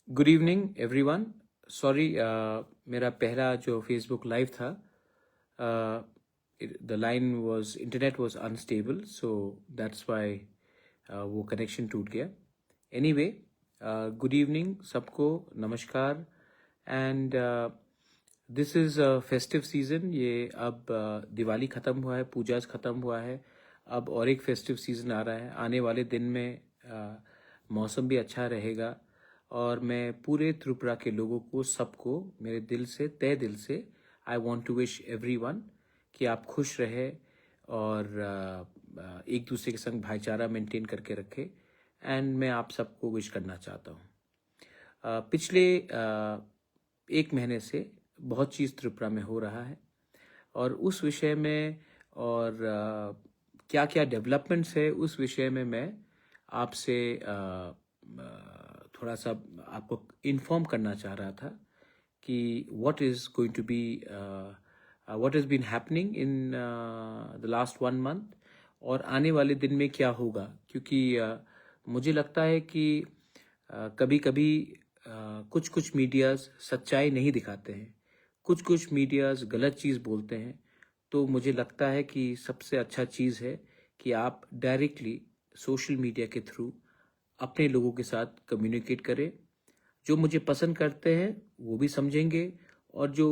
Good evening everyone. Sorry, मेरा पहला जो फेसबुक लाइव था, the line was internet was unstable, so that's why वो कनेक्शन टूट गया। एनीवे, गुड इवनिंग सबको, नमस्कार। And this is festive season. ये अब दिवाली ख़त्म हुआ है, पूजाज ख़त्म हुआ है, अब और एक फेस्टिव सीज़न आ रहा है। आने वाले दिन में मौसम भी अच्छा रहेगा और मैं पूरे त्रिपुरा के लोगों को, सबको मेरे दिल से, तहे दिल से I want to wish everyone कि आप खुश रहे और एक दूसरे के संग भाईचारा मेंटेन करके रखें। एंड मैं आप सबको विश करना चाहता हूँ। पिछले एक महीने से बहुत चीज़ त्रिपुरा में हो रहा है और उस विषय में और क्या क्या डेवलपमेंट्स है उस विषय में मैं आपसे थोड़ा सा आपको इन्फॉर्म करना चाह रहा था कि what is going to be what is been happening in the last 1 month और आने वाले दिन में क्या होगा। क्योंकि मुझे लगता है कि कभी कभी कुछ कुछ मीडियाज़ सच्चाई नहीं दिखाते हैं, कुछ कुछ मीडियाज़ गलत चीज़ बोलते हैं। तो मुझे लगता है कि सबसे अच्छा चीज़ है कि आप डायरेक्टली सोशल मीडिया के थ्रू अपने लोगों के साथ कम्युनिकेट करें। जो मुझे पसंद करते हैं वो भी समझेंगे और जो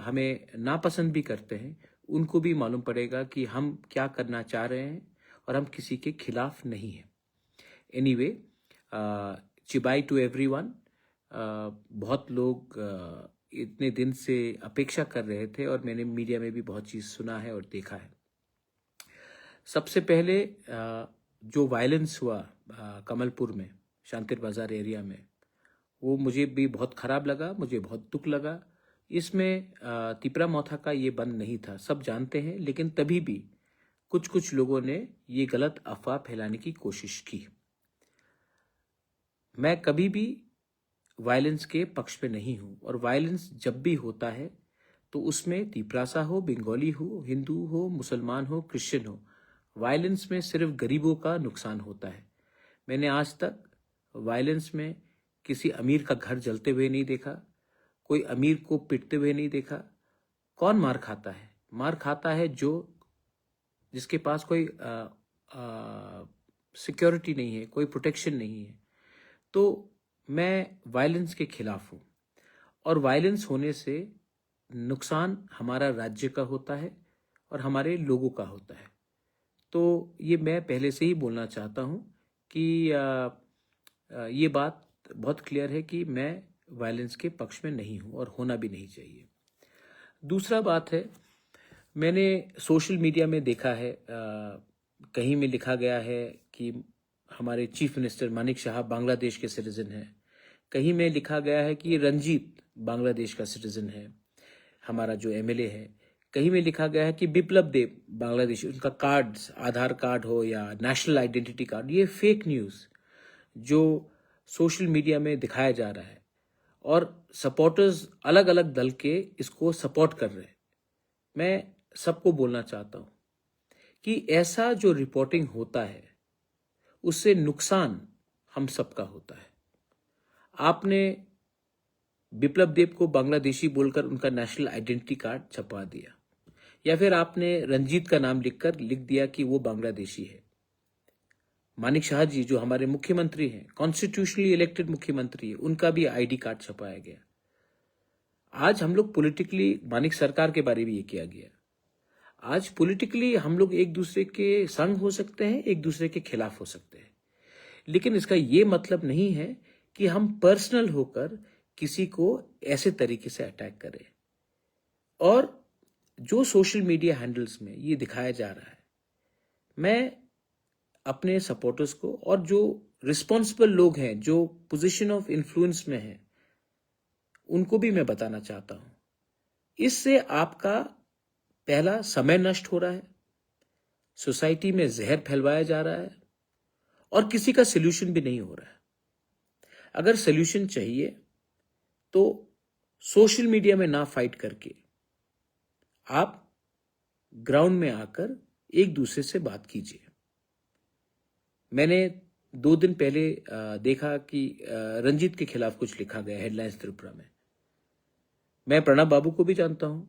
हमें नापसंद भी करते हैं उनको भी मालूम पड़ेगा कि हम क्या करना चाह रहे हैं और हम किसी के खिलाफ नहीं हैं। एनीवे, चिबाई टू एवरीवन। बहुत लोग इतने दिन से अपेक्षा कर रहे थे और मैंने मीडिया में भी बहुत चीज़ सुना है और देखा है। सबसे पहले जो वायलेंस हुआ कमलपुर में, शांतिर बाज़ार एरिया में, वो मुझे भी बहुत ख़राब लगा, मुझे बहुत दुख लगा। इसमें तिपरा मौथा का ये बंद नहीं था, सब जानते हैं, लेकिन तभी भी कुछ कुछ लोगों ने ये गलत अफवाह फैलाने की कोशिश की। मैं कभी भी वायलेंस के पक्ष में नहीं हूँ और वायलेंस जब भी होता है तो उसमें तिपरासा हो, बंगाली हो, हिंदू हो, मुसलमान हो, क्रिश्चियन हो, वायलेंस में सिर्फ गरीबों का नुकसान होता है। मैंने आज तक वायलेंस में किसी अमीर का घर जलते हुए नहीं देखा, कोई अमीर को पिटते हुए नहीं देखा। कौन मार खाता है? मार खाता है जिसके पास कोई सिक्योरिटी नहीं है, कोई प्रोटेक्शन नहीं है। तो मैं वायलेंस के खिलाफ हूँ और वायलेंस होने से नुकसान हमारा राज्य का होता है और हमारे लोगों का होता है। तो ये मैं पहले से ही बोलना चाहता हूँ कि ये बात बहुत क्लियर है कि मैं वायलेंस के पक्ष में नहीं हूँ और होना भी नहीं चाहिए। दूसरा बात है, मैंने सोशल मीडिया में देखा है, कहीं में लिखा गया है कि हमारे चीफ मिनिस्टर मानिक शाह बांग्लादेश के सिटीजन हैं, कहीं में लिखा गया है कि रंजीत बांग्लादेश का सिटीजन है, हमारा जो एमएलए है। कहीं में लिखा गया है कि बिप्लब देव बांग्लादेशी, उनका कार्ड्स, आधार कार्ड हो या नेशनल आइडेंटिटी कार्ड। ये फेक न्यूज़ जो सोशल मीडिया में दिखाया जा रहा है और सपोर्टर्स अलग अलग दल के इसको सपोर्ट कर रहे हैं। मैं सबको बोलना चाहता हूँ कि ऐसा जो रिपोर्टिंग होता है उससे नुकसान हम सबका होता है। आपने बिप्लब देव को बांग्लादेशी बोलकर उनका नेशनल आइडेंटिटी कार्ड छपवा दिया, या फिर आपने रंजीत का नाम लिखकर लिख दिया कि वो बांग्लादेशी है। मानिक शाह जी जो हमारे मुख्यमंत्री हैं, कॉन्स्टिट्यूशनली इलेक्टेड मुख्यमंत्री है, उनका भी आईडी कार्ड छपाया गया। आज हम लोग पॉलिटिकली मानिक सरकार के बारे में ये किया गया। आज पॉलिटिकली हम लोग एक दूसरे के संग हो सकते हैं, एक दूसरे के खिलाफ हो सकते हैं, लेकिन इसका ये मतलब नहीं है कि हम पर्सनल होकर किसी को ऐसे तरीके से अटैक करें। और जो सोशल मीडिया हैंडल्स में ये दिखाया जा रहा है, मैं अपने सपोर्टर्स को और जो रिस्पॉन्सिबल लोग हैं, जो पोजीशन ऑफ इन्फ्लुएंस में हैं, उनको भी मैं बताना चाहता हूं, इससे आपका पहला समय नष्ट हो रहा है, सोसाइटी में जहर फैलवाया जा रहा है और किसी का सोल्यूशन भी नहीं हो रहा है। अगर सोल्यूशन चाहिए तो सोशल मीडिया में ना फाइट करके आप ग्राउंड में आकर एक दूसरे से बात कीजिए। मैंने 2 दिन पहले देखा कि रंजीत के खिलाफ कुछ लिखा गया हेडलाइंस त्रिपुरा में। मैं प्रणब बाबू को भी जानता हूं,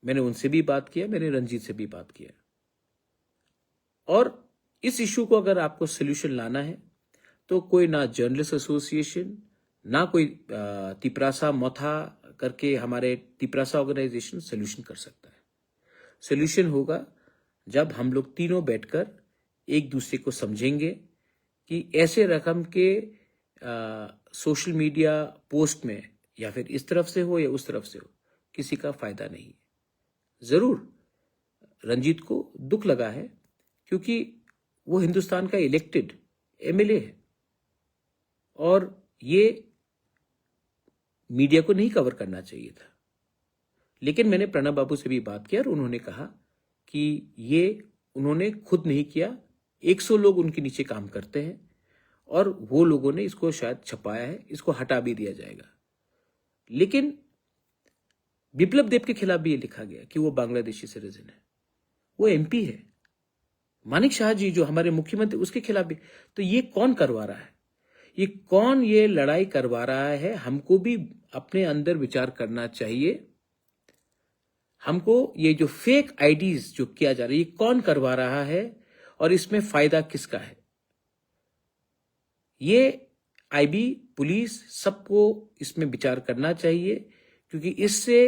मैंने उनसे भी बात किया, मैंने रंजीत से भी बात किया। और इस इश्यू को अगर आपको सोल्यूशन लाना है तो कोई ना जर्नलिस्ट एसोसिएशन, ना कोई तिपरासा मोथा करके हमारे तिपरासा ऑर्गेनाइजेशन सोल्यूशन कर सकता है। सोल्यूशन होगा जब हम लोग तीनों बैठकर एक दूसरे को समझेंगे कि ऐसे रकम के सोशल मीडिया पोस्ट में या फिर इस तरफ से हो या उस तरफ से हो, किसी का फायदा नहीं है। जरूर रंजीत को दुख लगा है क्योंकि वो हिंदुस्तान का इलेक्टेड एमएलए है और ये मीडिया को नहीं कवर करना चाहिए था। लेकिन मैंने प्रणब बाबू से भी बात किया और उन्होंने कहा कि ये उन्होंने खुद नहीं किया, 100 लोग उनके नीचे काम करते हैं और वो लोगों ने इसको शायद छपाया है, इसको हटा भी दिया जाएगा। लेकिन बिप्लब देब के खिलाफ भी ये लिखा गया कि वो बांग्लादेशी सिटीजन है, वो एमपी है। मानिक शाह जी जो हमारे मुख्यमंत्री, उसके खिलाफ भी। तो ये कौन करवा रहा है, ये कौन ये लड़ाई करवा रहा है? हमको भी अपने अंदर विचार करना चाहिए। हमको ये जो फेक आईडीज जो किया जा रहा है, ये कौन करवा रहा है और इसमें फायदा किसका है? ये आईबी, पुलिस, सबको इसमें विचार करना चाहिए क्योंकि इससे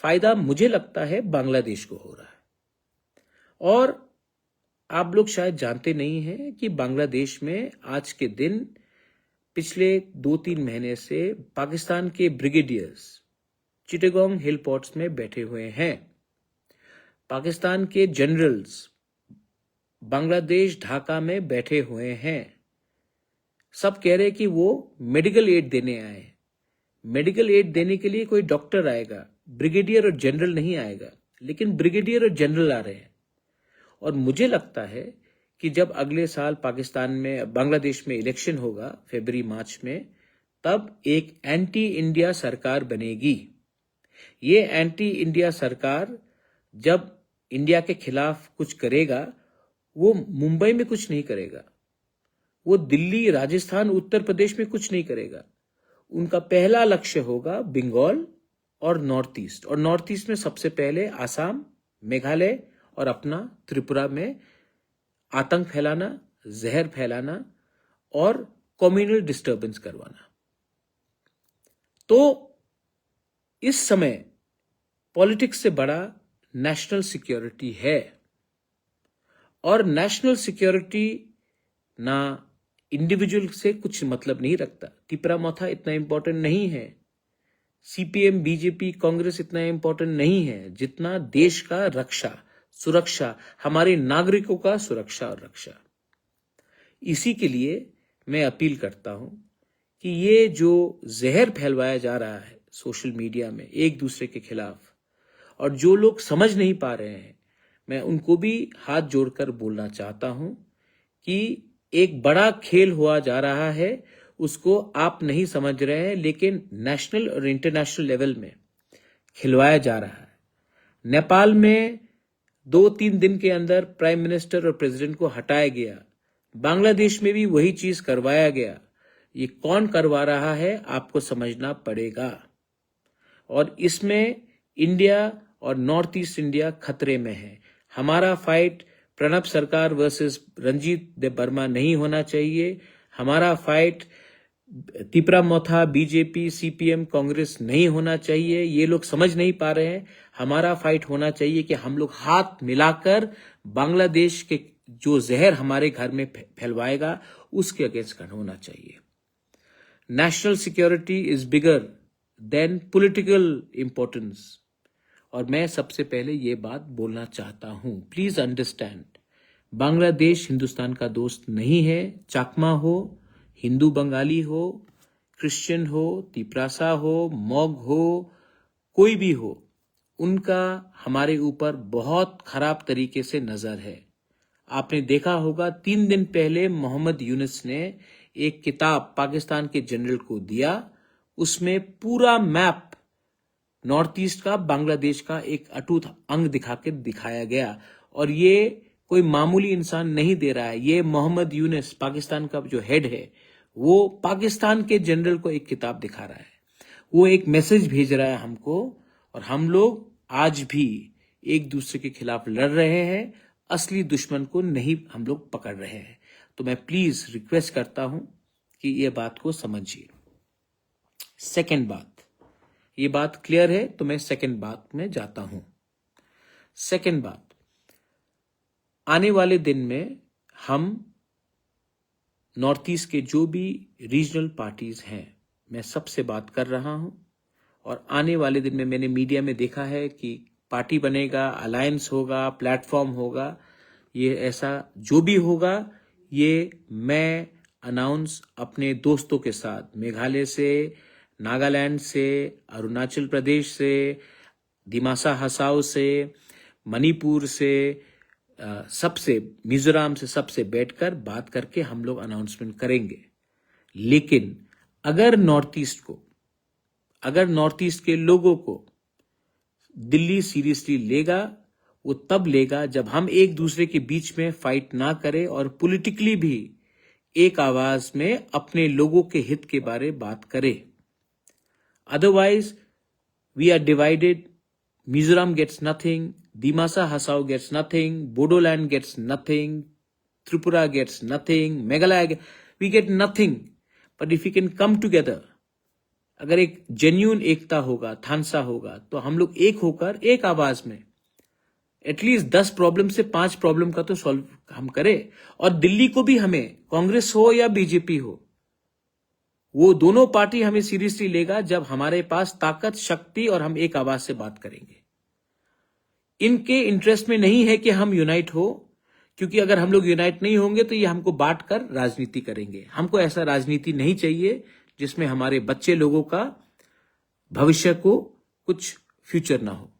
फायदा मुझे लगता है बांग्लादेश को हो रहा है। और आप लोग शायद जानते नहीं हैं कि बांग्लादेश में आज के दिन पिछले 2-3 महीने से पाकिस्तान के ब्रिगेडियर्स चिटागोंग हिल पोर्ट्स में बैठे हुए हैं। पाकिस्तान के जनरल्स बांग्लादेश ढाका में बैठे हुए हैं। सब कह रहे कि वो मेडिकल एड देने आए। मेडिकल एड देने के लिए कोई डॉक्टर आएगा, ब्रिगेडियर और जनरल नहीं आएगा, लेकिन ब्रिगेडियर और जनरल आ रहे हैं। और मुझे लगता है कि जब अगले साल पाकिस्तान में, बांग्लादेश में इलेक्शन होगा फरवरी-मार्च में, तब एक एंटी इंडिया सरकार बनेगी। ये एंटी इंडिया सरकार जब इंडिया के खिलाफ कुछ करेगा, वो मुंबई में कुछ नहीं करेगा, वो दिल्ली, राजस्थान, उत्तर प्रदेश में कुछ नहीं करेगा। उनका पहला लक्ष्य होगा बंगाल और नॉर्थ ईस्ट, और नॉर्थ ईस्ट में सबसे पहले आसाम, मेघालय और अपना त्रिपुरा में आतंक फैलाना, जहर फैलाना और कम्युनल डिस्टर्बेंस करवाना। तो इस समय पॉलिटिक्स से बड़ा नेशनल सिक्योरिटी है, और नेशनल सिक्योरिटी ना इंडिविजुअल से कुछ मतलब नहीं रखता। तिपरा मोथा इतना इंपॉर्टेंट नहीं है, सीपीएम, बीजेपी, कांग्रेस इतना इंपॉर्टेंट नहीं है जितना देश का रक्षा, सुरक्षा, हमारे नागरिकों का सुरक्षा और रक्षा। इसी के लिए मैं अपील करता हूं कि ये जो जहर फैलवाया जा रहा है सोशल मीडिया में एक दूसरे के खिलाफ, और जो लोग समझ नहीं पा रहे हैं, मैं उनको भी हाथ जोड़कर बोलना चाहता हूं कि एक बड़ा खेल हुआ जा रहा है, उसको आप नहीं समझ रहे हैं, लेकिन नेशनल और इंटरनेशनल लेवल में खिलवाया जा रहा है। नेपाल में 2-3 दिन के अंदर प्राइम मिनिस्टर और प्रेसिडेंट को हटाया गया, बांग्लादेश में भी वही चीज करवाया गया। ये कौन करवा रहा है आपको समझना पड़ेगा, और इसमें इंडिया और नॉर्थ ईस्ट इंडिया खतरे में है। हमारा फाइट प्रणब सरकार वर्सेस रंजीत देव वर्मा नहीं होना चाहिए। हमारा फाइट तिपरा मोथा, बीजेपी, सीपीएम, कांग्रेस नहीं होना चाहिए। ये लोग समझ नहीं पा रहे हैं। हमारा फाइट होना चाहिए कि हम लोग हाथ मिलाकर बांग्लादेश के जो जहर हमारे घर में फैलवाएगा, उसके अगेंस्ट होना चाहिए। National security is bigger than political importance, और मैं सबसे पहले ये बात बोलना चाहता हूं। प्लीज अंडरस्टैंड, बांग्लादेश हिंदुस्तान का दोस्त नहीं है। चाकमा हो, हिंदू बंगाली हो, क्रिश्चियन हो, तिपरासा हो, मॉग हो, कोई भी हो, उनका हमारे ऊपर बहुत खराब तरीके से नजर है। आपने देखा होगा 3 दिन पहले मोहम्मद यूनुस ने एक किताब पाकिस्तान के जनरल को दिया, उसमें पूरा मैप नॉर्थ ईस्ट का, बांग्लादेश का एक अटूट अंग दिखा के दिखाया गया, और ये कोई मामूली इंसान नहीं दे रहा है। ये मोहम्मद यूनुस, पाकिस्तान का जो हेड है, वो पाकिस्तान के जनरल को एक किताब दिखा रहा है, वो एक मैसेज भेज रहा है हमको, और हम लोग आज भी एक दूसरे के खिलाफ लड़ रहे हैं, असली दुश्मन को नहीं हम लोग पकड़ रहे हैं। तो मैं प्लीज रिक्वेस्ट करता हूं कि ये बात को समझिए। सेकंड बात, ये बात क्लियर है तो मैं सेकंड बात में जाता हूं। सेकंड बात, आने वाले दिन में हम नॉर्थ ईस्ट के जो भी रीजनल पार्टीज हैं, मैं सबसे बात कर रहा हूं, और आने वाले दिन में मैंने मीडिया में देखा है कि पार्टी बनेगा, अलायंस होगा, प्लेटफॉर्म होगा। ये ऐसा जो भी होगा, ये मैं अनाउंस अपने दोस्तों के साथ, मेघालय से, नागालैंड से, अरुणाचल प्रदेश से, दिमासा हसाओ से, मणिपुर से, सबसे, मिजोरम से, सबसे बैठकर बात करके हम लोग अनाउंसमेंट करेंगे। लेकिन अगर नॉर्थ ईस्ट के लोगों को दिल्ली सीरियसली लेगा, वो तब लेगा जब हम एक दूसरे के बीच में फाइट ना करें और पॉलिटिकली भी एक आवाज में अपने लोगों के हित के बारे बात करें। Otherwise we are divided, Mizoram gets nothing, Dima Hasao gets nothing, Bodoland gets nothing, Tripura gets nothing, Meghalaya, we get nothing. But if you can come together, अगर एक जेन्यून एकता होगा, थानसा होगा, तो हम लोग एक होकर एक आवाज में एटलीस्ट 10 प्रॉब्लम से 5 प्रॉब्लम का तो सॉल्व हम करें। और दिल्ली को भी हमें, कांग्रेस हो या बीजेपी हो, वो दोनों पार्टी हमें सीरियसली लेगा जब हमारे पास ताकत, शक्ति और हम एक आवाज से बात करेंगे। इनके इंटरेस्ट में नहीं है कि हम यूनाइट हो, क्योंकि अगर हम लोग यूनाइट नहीं होंगे तो ये हमको बांट कर राजनीति करेंगे। हमको ऐसा राजनीति नहीं चाहिए जिसमें हमारे बच्चे लोगों का भविष्य को कुछ फ्यूचर ना हो।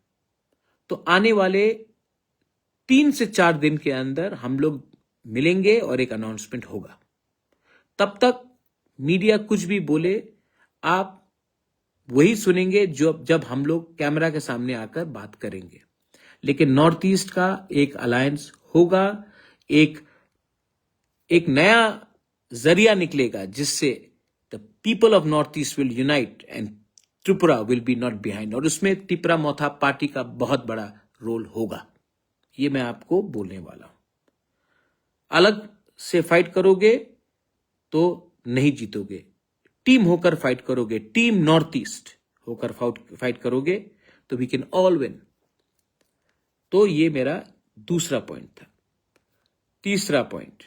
तो आने वाले 3 से 4 दिन के अंदर हम लोग मिलेंगे और एक अनाउंसमेंट होगा। तब तक मीडिया कुछ भी बोले, आप वही सुनेंगे जब हम लोग कैमरा के सामने आकर बात करेंगे। लेकिन नॉर्थ ईस्ट का एक अलायंस होगा, एक नया जरिया निकलेगा जिससे the people of north east will unite and Tripura will be not behind. और उसमें त्रिपुरा मोथा पार्टी का बहुत बड़ा रोल होगा, ये मैं आपको बोलने वाला हूं। अलग से फाइट करोगे तो नहीं जीतोगे, टीम होकर फाइट करोगे, टीम नॉर्थ ईस्ट होकर फाइट करोगे तो वी कैन ऑल विन। तो ये मेरा दूसरा पॉइंट था। तीसरा पॉइंट,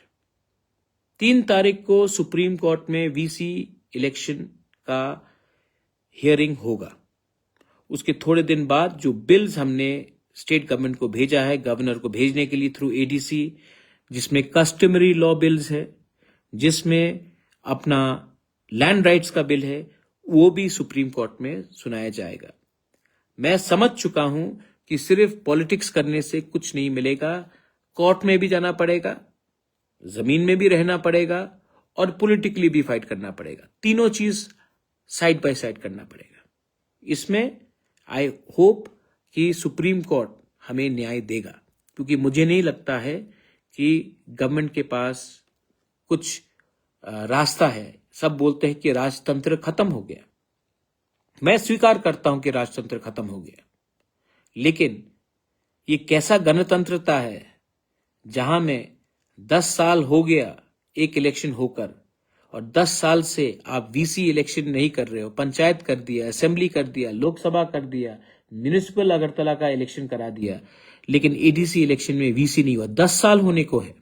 3 तारीख को सुप्रीम कोर्ट में वीसी इलेक्शन का हियरिंग होगा। उसके थोड़े दिन बाद जो बिल्स हमने स्टेट गवर्नमेंट को भेजा है, गवर्नर को भेजने के लिए थ्रू एडीसी, जिसमें कस्टमरी लॉ बिल्स है, जिसमें अपना लैंड राइट्स का बिल है, वो भी सुप्रीम कोर्ट में सुनाया जाएगा। मैं समझ चुका हूं कि सिर्फ पॉलिटिक्स करने से कुछ नहीं मिलेगा, कोर्ट में भी जाना पड़ेगा, जमीन में भी रहना पड़ेगा और पॉलिटिकली भी फाइट करना पड़ेगा। तीनों चीज साइड बाय साइड करना पड़ेगा। इसमें आई होप कि सुप्रीम कोर्ट हमें न्याय देगा, क्योंकि मुझे नहीं लगता है कि गवर्नमेंट के पास कुछ रास्ता है। सब बोलते हैं कि राजतंत्र खत्म हो गया। मैं स्वीकार करता हूं कि राजतंत्र खत्म हो गया, लेकिन ये कैसा गणतंत्रता है जहां में 10 साल हो गया एक इलेक्शन होकर, और 10 साल से आप वीसी इलेक्शन नहीं कर रहे हो। पंचायत कर दिया, असेंबली कर दिया, लोकसभा कर दिया, म्युनिसिपल अगरतला का इलेक्शन करा दिया, लेकिन एडीसी इलेक्शन में वीसी नहीं हुआ। 10 साल होने को है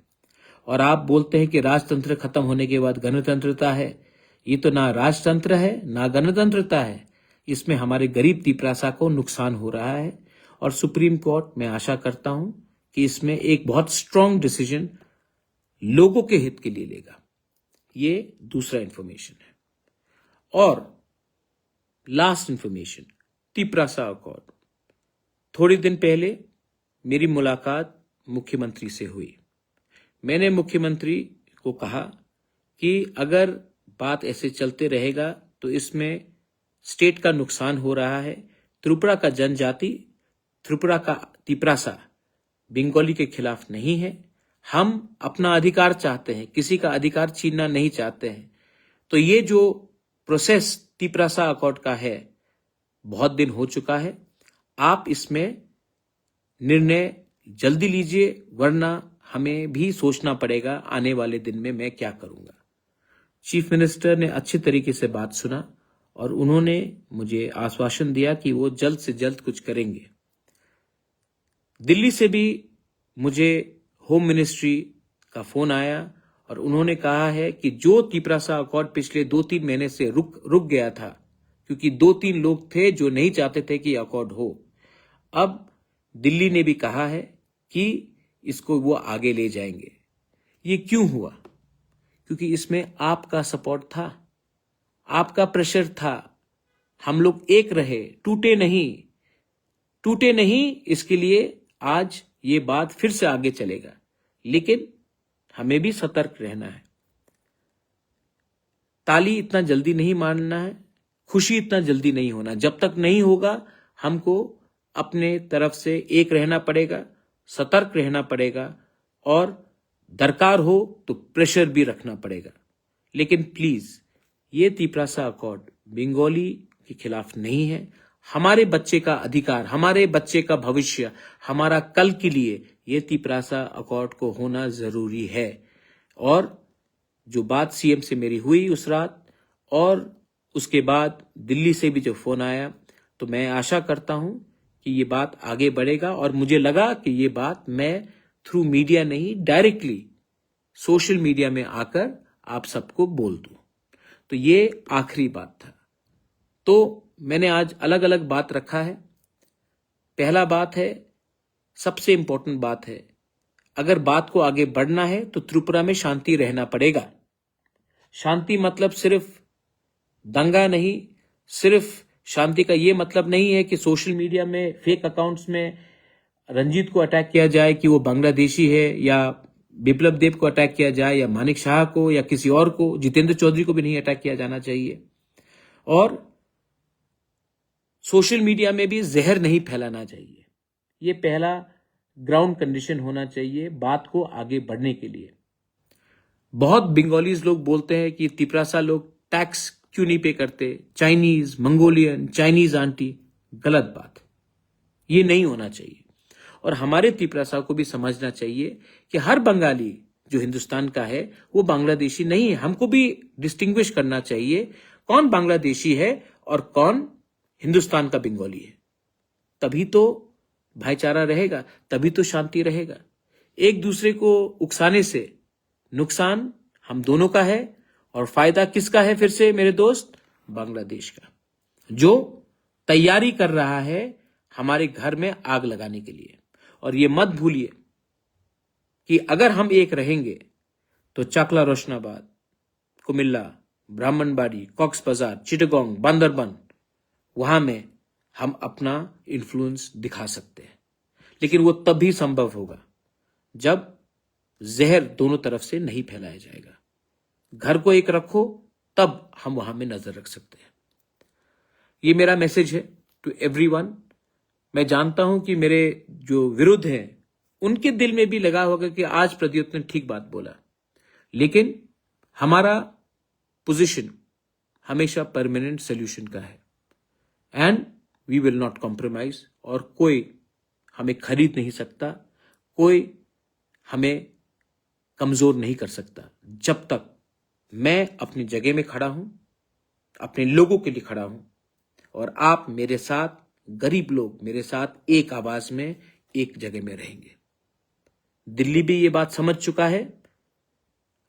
और आप बोलते हैं कि राजतंत्र खत्म होने के बाद गणतंत्रता है। ये तो ना राजतंत्र है ना गणतंत्रता है। इसमें हमारे गरीब तिपरासा को नुकसान हो रहा है, और सुप्रीम कोर्ट, मैं आशा करता हूं कि इसमें एक बहुत स्ट्रांग डिसीजन लोगों के हित के लिए लेगा। ये दूसरा इंफॉर्मेशन है। और लास्ट इंफॉर्मेशन, तिपरासा अकॉर्ड। थोड़े दिन पहले मेरी मुलाकात मुख्यमंत्री से हुई। मैंने मुख्यमंत्री को कहा कि अगर बात ऐसे चलते रहेगा तो इसमें स्टेट का नुकसान हो रहा है। त्रिपुरा का जनजाति, त्रिपुरा का तिपरासा बंगाली के खिलाफ नहीं है, हम अपना अधिकार चाहते हैं, किसी का अधिकार छीनना नहीं चाहते हैं। तो ये जो प्रोसेस तिपरासा अकॉर्ड का है, बहुत दिन हो चुका है। आप इसमें निर्णय जल्दी लीजिए, वरना हमें भी सोचना पड़ेगा आने वाले दिन में मैं क्या करूंगा। चीफ मिनिस्टर ने अच्छी तरीके से बात सुना और उन्होंने मुझे आश्वासन दिया कि वो जल्द से जल्द कुछ करेंगे। दिल्ली से भी मुझे होम मिनिस्ट्री का फोन आया और उन्होंने कहा है कि जो तिपरासा अकॉर्ड पिछले 2-3 महीने से रुक गया था, क्योंकि 2-3 लोग थे जो नहीं चाहते थे कि अकॉर्ड हो, अब दिल्ली ने भी कहा है कि इसको वो आगे ले जाएंगे। ये क्यों हुआ? क्योंकि इसमें आपका सपोर्ट था, आपका प्रेशर था। हम लोग एक रहे, टूटे नहीं। इसके लिए आज ये बात फिर से आगे चलेगा, लेकिन हमें भी सतर्क रहना है। ताली इतना जल्दी नहीं मारना है, खुशी इतना जल्दी नहीं होना। जब तक नहीं होगा, हमको अपने तरफ से एक रहना पड़ेगा, सतर्क रहना पड़ेगा और दरकार हो तो प्रेशर भी रखना पड़ेगा। लेकिन प्लीज, ये तिपरासा अकॉर्ड बंगाली के खिलाफ नहीं है। हमारे बच्चे का अधिकार, हमारे बच्चे का भविष्य, हमारा कल के लिए ये तिपरासा अकॉर्ड को होना जरूरी है। और जो बात सीएम से मेरी हुई उस रात, और उसके बाद दिल्ली से भी जो फोन आया, तो मैं आशा करता हूं कि ये बात आगे बढ़ेगा। और मुझे लगा कि ये बात मैं थ्रू मीडिया नहीं, डायरेक्टली सोशल मीडिया में आकर आप सबको बोल दूं। तो ये आखिरी बात था। तो मैंने आज अलग अलग बात रखा है। पहला बात है, सबसे इंपॉर्टेंट बात है, अगर बात को आगे बढ़ना है तो त्रिपुरा में शांति रहना पड़ेगा। शांति मतलब सिर्फ दंगा नहीं, सिर्फ शांति का ये मतलब नहीं है कि सोशल मीडिया में फेक अकाउंट्स में रंजीत को अटैक किया जाए कि वो बांग्लादेशी है, या बिप्लब देब को अटैक किया जाए, या मानिक शाह को, या किसी और को, जितेंद्र चौधरी को भी नहीं अटैक किया जाना चाहिए। और सोशल मीडिया में भी जहर नहीं फैलाना चाहिए। ये पहला ग्राउंड कंडीशन होना चाहिए बात को आगे बढ़ने के लिए। बहुत बंगालीज लोग बोलते हैं कि तिपरासा लोग टैक्स क्यों नहीं पे करते, चाइनीज, मंगोलियन, चाइनीज आंटी। गलत बात, ये नहीं होना चाहिए। और हमारे तिपरासा को भी समझना चाहिए कि हर बंगाली जो हिंदुस्तान का है वो बांग्लादेशी नहीं है। हमको भी डिस्टिंग्विश करना चाहिए कौन बांग्लादेशी है और कौन हिंदुस्तान का बंगाली है। तभी तो भाईचारा रहेगा, तभी तो शांति रहेगा। एक दूसरे को उकसाने से नुकसान हम दोनों का है, और फायदा किसका है? फिर से मेरे दोस्त, बांग्लादेश का, जो तैयारी कर रहा है हमारे घर में आग लगाने के लिए। और ये मत भूलिए कि अगर हम एक रहेंगे तो चाकला रोशनाबाद, कुमिल्ला, ब्राह्मणबाड़ी, कॉक्स बाजार, चिटगोंग, बांदरबन, वहां में हम अपना इन्फ्लुएंस दिखा सकते हैं। लेकिन वो तभी संभव होगा जब जहर दोनों तरफ से नहीं फैलाया जाएगा। घर को एक रखो, तब हम वहां में नजर रख सकते हैं। ये मेरा मैसेज है टू एवरीवन। मैं जानता हूं कि मेरे जो विरुद्ध हैं उनके दिल में भी लगा होगा कि आज प्रद्युत ने ठीक बात बोला, लेकिन हमारा पोजीशन हमेशा परमानेंट सोल्यूशन का है, and we will not compromise. और कोई हमें खरीद नहीं सकता, कोई हमें कमजोर नहीं कर सकता, जब तक मैं अपनी जगह में खड़ा हूं, अपने लोगों के लिए खड़ा हूं, और आप मेरे साथ, गरीब लोग मेरे साथ एक आवाज में एक जगह में रहेंगे। दिल्ली भी ये बात समझ चुका है,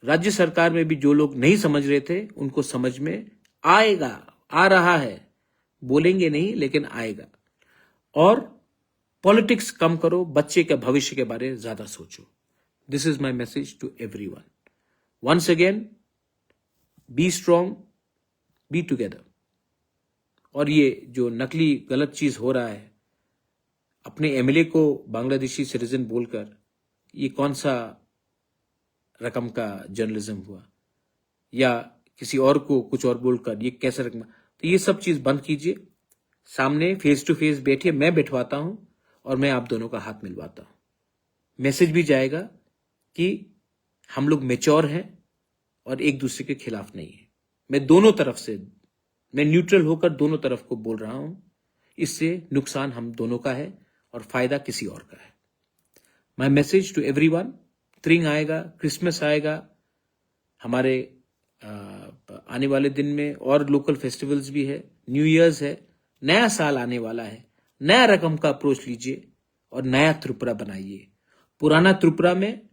राज्य सरकार में भी जो लोग नहीं समझ रहे थे उनको समझ में आएगा, आ रहा है। बोलेंगे नहीं, लेकिन आएगा। और पॉलिटिक्स कम करो, बच्चे के भविष्य के बारे में ज्यादा सोचो। This is my message to everyone. Once again, be strong, be together. और ये जो नकली गलत चीज हो रहा है, अपने एमएलए को बांग्लादेशी सिटीजन बोलकर, ये कौन सा रकम का जर्नलिज्म हुआ? या किसी और को कुछ और बोलकर ये कैसा रकम? तो ये सब चीज बंद कीजिए। सामने फेस टू फेस बैठिए, मैं बैठवाता हूं और मैं आप दोनों का हाथ मिलवाता हूं। मैसेज भी जाएगा कि हम लोग मैच्योर हैं और एक दूसरे के खिलाफ नहीं है। मैं दोनों तरफ से, मैं न्यूट्रल होकर दोनों तरफ को बोल रहा हूं। इससे नुकसान हम दोनों का है और फायदा किसी और का है। माई मैसेज टू एवरीवन, त्रिंग आएगा, क्रिसमस आएगा, हमारे आने वाले दिन में और लोकल फेस्टिवल्स भी है, न्यू ईयर्स है, नया साल आने वाला है। नया रकम का अप्रोच लीजिए और नया त्रिपुरा बनाइए। पुराना त्रिपुरा में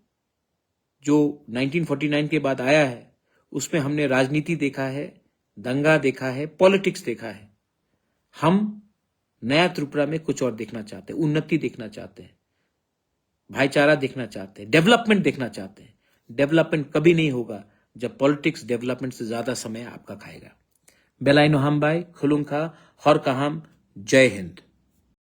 जो 1949 के बाद आया है उसमें हमने राजनीति देखा है, दंगा देखा है, पॉलिटिक्स देखा है। हम नया त्रिपुरा में कुछ और देखना चाहते हैं, उन्नति देखना चाहते हैं, भाईचारा देखना चाहते हैं, डेवलपमेंट देखना चाहते हैं। डेवलपमेंट कभी नहीं होगा जब पॉलिटिक्स डेवलपमेंट से ज्यादा समय आपका खाएगा। बेलाइनो हम बाई खुलुंखा हर कहाम, जय हिंद।